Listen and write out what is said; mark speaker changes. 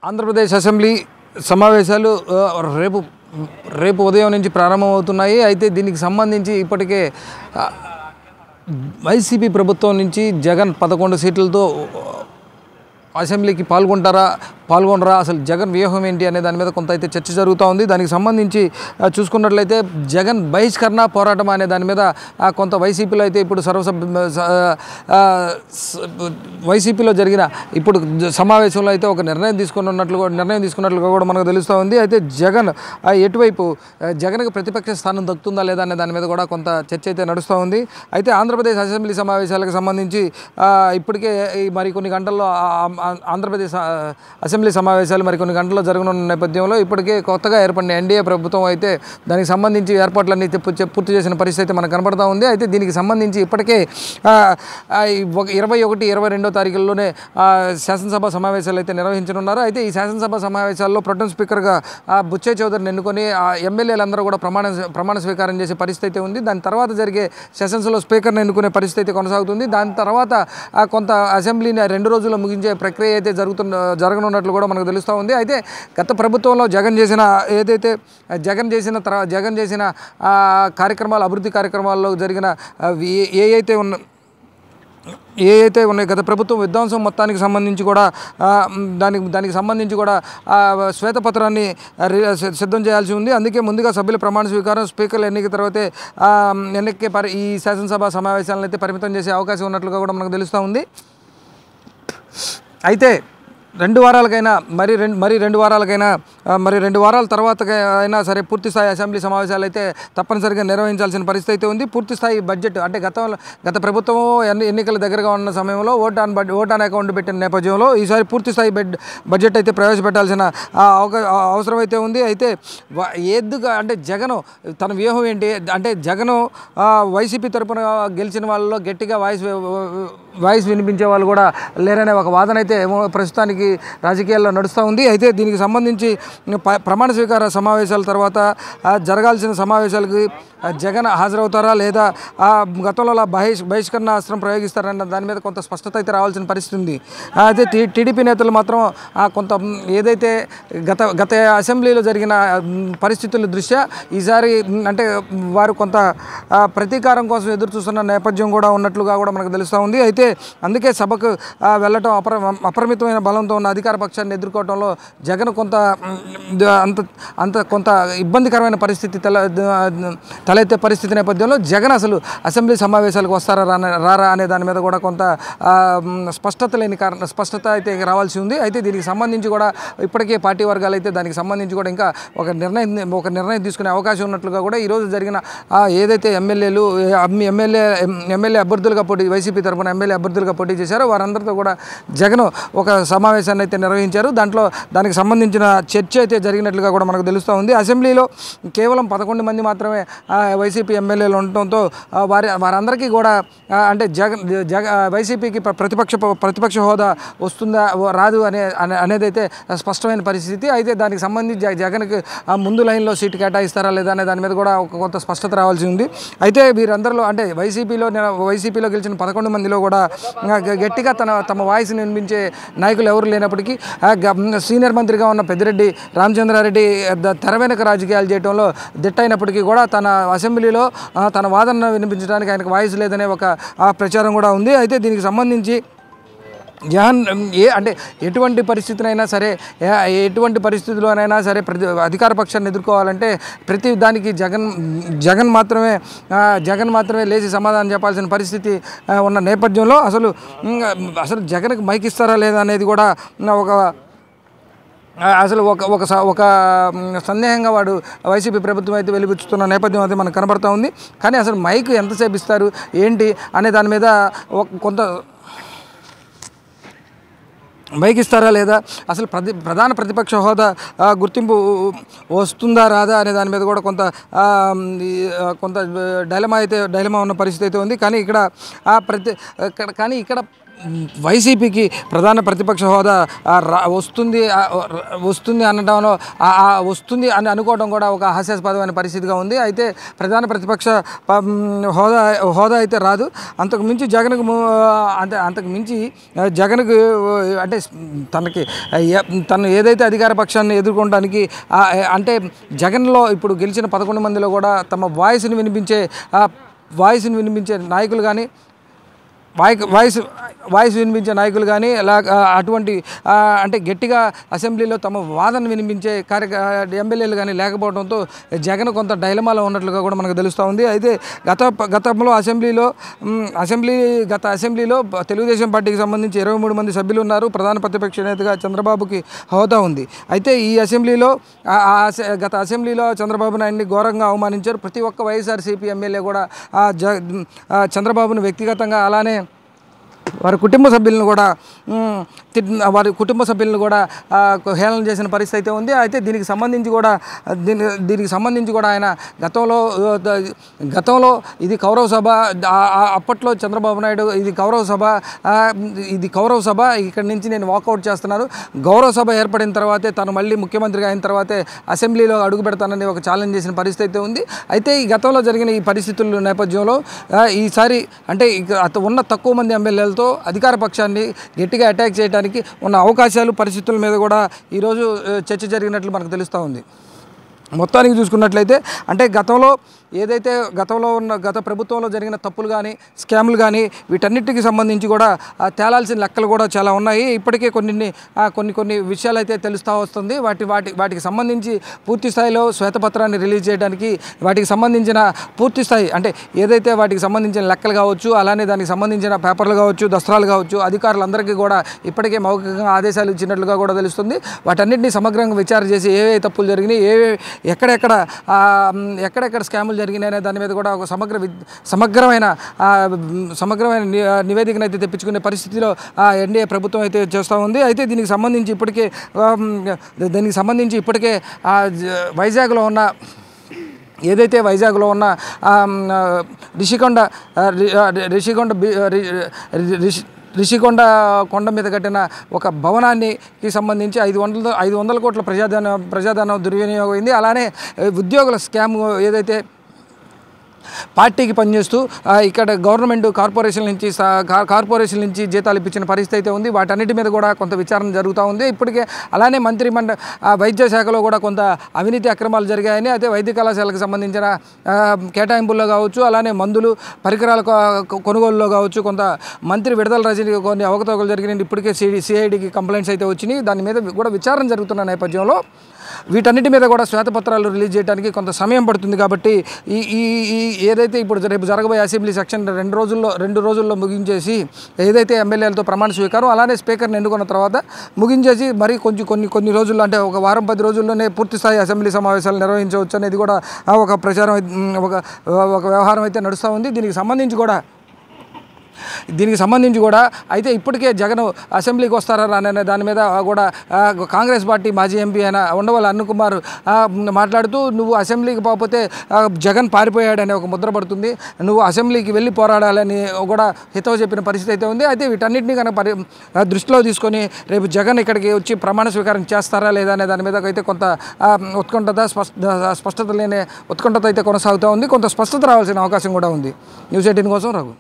Speaker 1: Andhra Pradesh assembly సమావేశాలు రేపు ఉదయం నుంచి ప్రారంభమవుతున్నాయి. అయితే దీనికి సంబంధించి ఇప్పటికే వైసీపీ ప్రభుత్వం నుంచి జగన్ 11 సీట్లతో అసెంబ్లీకి పాల్గొనరా అసలు జగన్ వ్యూహం ఏంటి అనే దాని మీద కొంత అయితే చర్చ జరుగుతూ ఉంది. దానికి సంబంధించి చూసుకున్నట్లయితే జగన్ బహిష్కరణ పోరాటం అనే దాని మీద కొంత వైసీపీలో అయితే ఇప్పుడు వైసీపీలో జరిగిన ఇప్పుడు సమావేశంలో అయితే ఒక నిర్ణయం తీసుకున్నట్లుగా కూడా మనకు తెలుస్తూ ఉంది. అయితే జగన్ ఎటువైపు జగన్కి ప్రతిపక్ష స్థానం దక్కుతుందా లేదా అనే దాని మీద కూడా కొంత చర్చ అయితే నడుస్తూ ఉంది. అయితే ఆంధ్రప్రదేశ్ అసెంబ్లీ సమావేశాలకు సంబంధించి ఇప్పటికే మరికొన్ని గంటల్లో ఆంధ్రప్రదేశ్ అసెంబ్లీ సమావేశాలు మరికొన్ని గంటల్లో జరగనున్న నేపథ్యంలో ఇప్పటికే కొత్తగా ఏర్పడిన ఎన్డీఏ ప్రభుత్వం అయితే దానికి సంబంధించి ఏర్పాట్లన్నీ పూర్తి చేసిన పరిస్థితి మనకు కనబడుతూ ఉంది. అయితే దీనికి సంబంధించి ఇప్పటికే 21-22 తారీఖుల్లోనే శాసనసభ సమావేశాలు అయితే నిర్వహించనున్నారు. అయితే ఈ శాసనసభ సమావేశాల్లో ప్రొటెం స్పీకర్గా బుచ్చయ్య చౌదరిని ఎన్నుకొని ఎమ్మెల్యేలందరూ కూడా ప్రమాణ స్వీకారం చేసే పరిస్థితి అయితే ఉంది. దాని తర్వాత జరిగే సెషన్స్లో స్పీకర్ని ఎన్నుకునే పరిస్థితి అయితే కొనసాగుతుంది. దాని తర్వాత కొంత అసెంబ్లీని 2 రోజుల్లో ముగించే ప్రక్రియ అయితే జరగనున్నట్లు కూడా మనకు తెలుస్తూ ఉంది. అయితే గత ప్రభుత్వంలో జగన్ చేసిన కార్యక్రమాలు అభివృద్ధి కార్యక్రమాల్లో జరిగిన ఏవైతే ఉన్నాయి గత ప్రభుత్వం విధ్వంసం మొత్తానికి సంబంధించి కూడా దానికి సంబంధించి కూడా శ్వేతపత్రాన్ని సిద్ధం చేయాల్సి ఉంది. అందుకే ముందుగా సభ్యుల ప్రమాణ స్వీకారం స్పీకర్ల ఎన్నిక తర్వాతే ఈ శాసనసభ సమావేశాలను అయితే పరిమితం చేసే అవకాశం ఉన్నట్లుగా కూడా మనకు తెలుస్తూ ఉంది. అయితే 2 వారాలకైనా మరి 2 వారాల తర్వాత అయినా సరే పూర్తిస్థాయి అసెంబ్లీ సమావేశాలు అయితే తప్పనిసరిగా నిర్వహించాల్సిన పరిస్థితి అయితే ఉంది. పూర్తిస్థాయి బడ్జెట్ అంటే గత ప్రభుత్వం ఎన్నికల దగ్గరగా ఉన్న సమయంలో ఓట్ ఆన్ అకౌంట్ పెట్టిన నేపథ్యంలో ఈసారి పూర్తిస్థాయి బడ్జెట్ అయితే ప్రవేశపెట్టాల్సిన అవసరం అయితే ఉంది. అయితే అంటే జగన్ తన వ్యూహం ఏంటి అంటే జగన్ వైసీపీ తరపున గెలిచిన వాళ్ళలో గట్టిగా వాయిస్ వినిపించే వాళ్ళు కూడా లేరనే ఒక వాదన అయితే ప్రస్తుతానికి రాజకీయాల్లో నడుస్తూ ఉంది. అయితే దీనికి సంబంధించి ప్రమాణ స్వీకార సమావేశాల తర్వాత జరగాల్సిన సమావేశాలకి జగన్ హాజరవుతారా లేదా గతంలో బహిష్కరణ అస్త్రం ప్రయోగిస్తారన్న దాని మీద కొంత స్పష్టత అయితే రావాల్సిన పరిస్థితి ఉంది. అయితే టీడీపీ నేతలు మాత్రం కొంత ఏదైతే గత అసెంబ్లీలో జరిగిన పరిస్థితుల దృష్ట్యా ఈసారి అంటే వారు కొంత ప్రతీకారం కోసం ఎదురు చూస్తున్న నేపథ్యం కూడా ఉన్నట్లుగా కూడా మనకు తెలుస్తూ ఉంది. అయితే అందుకే సభకు వెళ్ళటం అపరిమితమైన బలంతో ఉన్న అధికార పక్షాన్ని ఎదుర్కోవడంలో జగన్ కొంత ఇబ్బందికరమైన పరిస్థితి తలెత్తే పరిస్థితి నేపథ్యంలో జగన్ అసలు అసెంబ్లీ సమావేశాలకు వస్తారా రారా అనే దాని మీద కూడా కొంత స్పష్టత అయితే రావాల్సి ఉంది. అయితే దీనికి సంబంధించి కూడా ఇప్పటికే పార్టీ వర్గాలు అయితే దానికి సంబంధించి కూడా ఇంకా ఒక నిర్ణయం తీసుకునే అవకాశం ఉన్నట్లుగా కూడా ఈరోజు జరిగిన ఏదైతే ఎమ్మెల్యే అభ్యర్థులుగా వైసీపీ తరఫున ఎమ్మెల్యే అభ్యర్థులుగా పోటీ చేశారో వారందరితో కూడా జగన్ ఒక సమావేశాన్ని అయితే నిర్వహించారు. దానికి సంబంధించిన చర్చ అయితే జరిగినట్లుగా కూడా మనకు తెలుస్తూ ఉంది. అసెంబ్లీలో కేవలం 11 మంది మాత్రమే వైసీపీ ఎమ్మెల్యేలు ఉండటంతో వారందరికీ కూడా అంటే వైసీపీకి ప్రతిపక్ష హోదా వస్తుందా రాదు అనేది అయితే స్పష్టమైన పరిస్థితి. అయితే దానికి సంబంధించి జగన్కి ముందు లైన్లో సీటు కేటాయిస్తారా లేదా అనే దాని మీద కూడా కొంత స్పష్టత రావాల్సి ఉంది. అయితే వీరందరిలో అంటే వైసీపీలో గెలిచిన 11 మందిలో కూడా గట్టిగా తమ వాయిస్ని వినిపించే నాయకులు ఎవరు లేనప్పటికీ సీనియర్ మంత్రిగా ఉన్న పెద్దిరెడ్డి రామచంద్రారెడ్డి తెర వెనుక రాజకీయాలు చేయడంలో దిట్టయినప్పటికీ కూడా తన అసెంబ్లీలో తన వాదనను వినిపించడానికి ఆయనకు వాయిస్ లేదనే ఒక ప్రచారం కూడా ఉంది. అయితే దీనికి సంబంధించి జగన్ అంటే ఎటువంటి పరిస్థితుల్లోనైనా సరే అధికార పక్షాన్ని ఎదుర్కోవాలంటే ప్రతి దానికి జగన్ మాత్రమే లేచి సమాధానం చెప్పాల్సిన పరిస్థితి ఉన్న నేపథ్యంలో అసలు జగన్కి మైక్ ఇస్తారా లేదా అనేది కూడా ఒక సందేహంగా వాడు వైసీపీ ప్రభుత్వం అయితే వెలిబుచ్చుతున్న నేపథ్యం అయితే మనకు కనబడుతూ ఉంది. కానీ అసలు మైక్ ఎంతసేపు ఇస్తారు ఏంటి అనే దాని మీద కొంత మైక్ ఇస్తారా లేదా అసలు ప్రధాన ప్రతిపక్ష హోదా గుర్తింపు వస్తుందా రాదా అనే దాని మీద కూడా కొంత డైలమా ఉన్న పరిస్థితి అయితే ఉంది. కానీ ఇక్కడ వైసీపీకి ప్రధాన ప్రతిపక్ష హోదా వస్తుంది అనడంలో వస్తుంది అని అనుకోవడం కూడా ఒక హాస్యాస్పదమైన పరిస్థితిగా ఉంది. అయితే ప్రధాన ప్రతిపక్ష హోదా అయితే రాదు. అంతకు మించి జగన్కు అంటే తను ఏదైతే అధికార పక్షాన్ని ఎదుర్కోవడానికి అంటే జగన్లో ఇప్పుడు గెలిచిన 11 మందిలో కూడా తమ వాయిస్ని వినిపించే నాయకులు కానీ వాయిస్ వినిపించే నాయకులు కానీ అటువంటి అంటే గట్టిగా అసెంబ్లీలో తమ వాదన వినిపించే ఎమ్మెల్యేలు కానీ లేకపోవడంతో జగన్ కొంత డైలమాలో ఉన్నట్లుగా కూడా మనకు తెలుస్తూ ఉంది. అయితే గతంలో అసెంబ్లీలో తెలుగుదేశం పార్టీకి సంబంధించి 23 మంది సభ్యులు ఉన్నారు. ప్రధాన ప్రతిపక్ష నేతగా చంద్రబాబుకి హోదా ఉంది. అయితే ఈ అసెంబ్లీలో గత అసెంబ్లీలో చంద్రబాబు నాయుడిని ఘోరంగా అవమానించారు. ప్రతి ఒక్క వైఎస్ఆర్సీపీ ఎమ్మెల్యే కూడా చంద్రబాబును వ్యక్తిగతంగా అలానే వారి కుటుంబ సభ్యులను కూడా హేళన చేసిన పరిస్థితి అయితే ఉంది. అయితే దీనికి సంబంధించి కూడా ఆయన గతంలో ఇది కౌరవ సభ, అప్పట్లో చంద్రబాబు నాయుడు ఇది కౌరవ సభ ఇక్కడి నుంచి నేను వాకౌట్ చేస్తున్నాను, గౌరవ సభ ఏర్పడిన తర్వాతే తను మళ్ళీ ముఖ్యమంత్రిగా అయిన తర్వాతే అసెంబ్లీలో అడుగు పెడతానని ఒక ఛాలెంజ్ చేసిన పరిస్థితి అయితే ఉంది. అయితే ఈ గతంలో జరిగిన ఈ పరిస్థితుల నేపథ్యంలో ఈసారి అంటే ఉన్న తక్కువ మంది ఎమ్మెల్యేలతో అధికార పక్షాన్ని గట్టిగా అటాక్ చేయడానికి ఉన్న అవకాశాలు, పరిస్థితుల మీద కూడా ఈరోజు చర్చ జరిగినట్లు మనకు తెలుస్తూ ఉంది. మొత్తానికి చూసుకున్నట్లయితే అంటే గత ప్రభుత్వంలో జరిగిన తప్పులు కానీ స్కాములు కానీ వీటన్నిటికి సంబంధించి కూడా తేలాల్సిన లెక్కలు కూడా చాలా ఉన్నాయి. ఇప్పటికే కొన్ని విషయాలు అయితే తెలుస్తూ వస్తుంది. వాటికి సంబంధించి పూర్తి స్థాయిలో శ్వేతపత్రాన్ని రిలీజ్ చేయడానికి వాటికి సంబంధించిన పూర్తి స్థాయి అంటే ఏదైతే వాటికి సంబంధించిన లెక్కలు కావచ్చు, అలానే దానికి సంబంధించిన పేపర్లు కావచ్చు, దస్త్రాలు కావచ్చు, అధికారులందరికీ కూడా ఇప్పటికే మౌఖికంగా ఆదేశాలు ఇచ్చినట్లుగా కూడా తెలుస్తుంది. వాటన్నిటిని సమగ్రంగా విచారణ చేసి ఏవే తప్పులు జరిగినాయి, ఎక్కడెక్కడ స్కాములు జరిగినాయనే దాని మీద కూడా ఒక సమగ్రమైన నివేదికను అయితే తెప్పించుకునే పరిస్థితిలో ఎన్డీఏ ప్రభుత్వం అయితే చేస్తూ ఉంది. అయితే దీనికి సంబంధించి ఇప్పటికే వైజాగ్లో ఉన్న రిషికొండ మీద కట్టిన ఒక భవనానికి సంబంధించి 500 కోట్ల ప్రజాధనం దుర్వినియోగం అయింది. అలానే ఉద్యోగుల స్కామ్ ఏదైతే పార్టీకి పనిచేస్తూ ఇక్కడ గవర్నమెంట్ కార్పొరేషన్ నుంచి జీతాలు ఇప్పించిన పరిస్థితి అయితే ఉంది. వాటన్నిటి మీద కూడా కొంత విచారణ జరుగుతూ ఉంది. ఇప్పటికే అలానే వైద్య శాఖలో కూడా కొంత అవినీతి అక్రమాలు జరిగాయని, అయితే వైద్య కళాశాలకు సంబంధించిన కేటాయింపుల్లో కావచ్చు, అలానే మందులు పరికరాల కొనుగోలులో కావచ్చు, కొంత మంత్రి విడుదల రజని కొన్ని అవకతవకలు జరిగినాయి. ఇప్పటికే సిఐడికి కంప్లైంట్స్ అయితే వచ్చినాయి. దాని మీద కూడా విచారణ జరుగుతున్న నేపథ్యంలో వీటన్నిటి మీద కూడా శ్వేతపత్రాలు రిలీజ్ చేయడానికి కొంత సమయం పడుతుంది. కాబట్టి ఈ ఏదైతే ఇప్పుడు రేపు జరగబోయే అసెంబ్లీ సెక్షన్ 2 రోజుల్లో ముగించేసి ఏదైతే ఎమ్మెల్యేలతో ప్రమాణ స్వీకారం అలానే స్పీకర్ని ఎన్నుకున్న తర్వాత ముగించేసి మరి కొన్ని రోజుల్లో అంటే ఒక వారం 10 రోజుల్లోనే పూర్తిస్థాయి అసెంబ్లీ సమావేశాలు నిర్వహించవచ్చు అనేది కూడా ఒక ప్రచారం ఒక వ్యవహారం అయితే నడుస్తూ ఉంది. దీనికి సంబంధించి కూడా అయితే ఇప్పటికే జగన్ అసెంబ్లీకి వస్తారా అనే దాని మీద కూడా కాంగ్రెస్ పార్టీ మాజీ ఎంపీ అయిన ఉండవల్లి అరుణ్ కుమార్ మాట్లాడుతూ నువ్వు అసెంబ్లీకి పోకపోతే జగన్ పారిపోయాడనే ఒక ముద్ర పడుతుంది, నువ్వు అసెంబ్లీకి వెళ్ళి పోరాడాలని కూడా హితవు చెప్పిన పరిస్థితి అయితే ఉంది. అయితే వీటన్నిటిని కనుక దృష్టిలో తీసుకొని రేపు జగన్ ఇక్కడికి వచ్చి ప్రమాణ స్వీకారం చేస్తారా లేదా అనే దాని మీద అయితే కొంత స్పష్టత లేని ఉత్కంఠత అయితే కొనసాగుతూ ఉంది. కొంత స్పష్టత రావాల్సిన అవకాశం కూడా ఉంది. న్యూస్ 18 కోసం రఘు.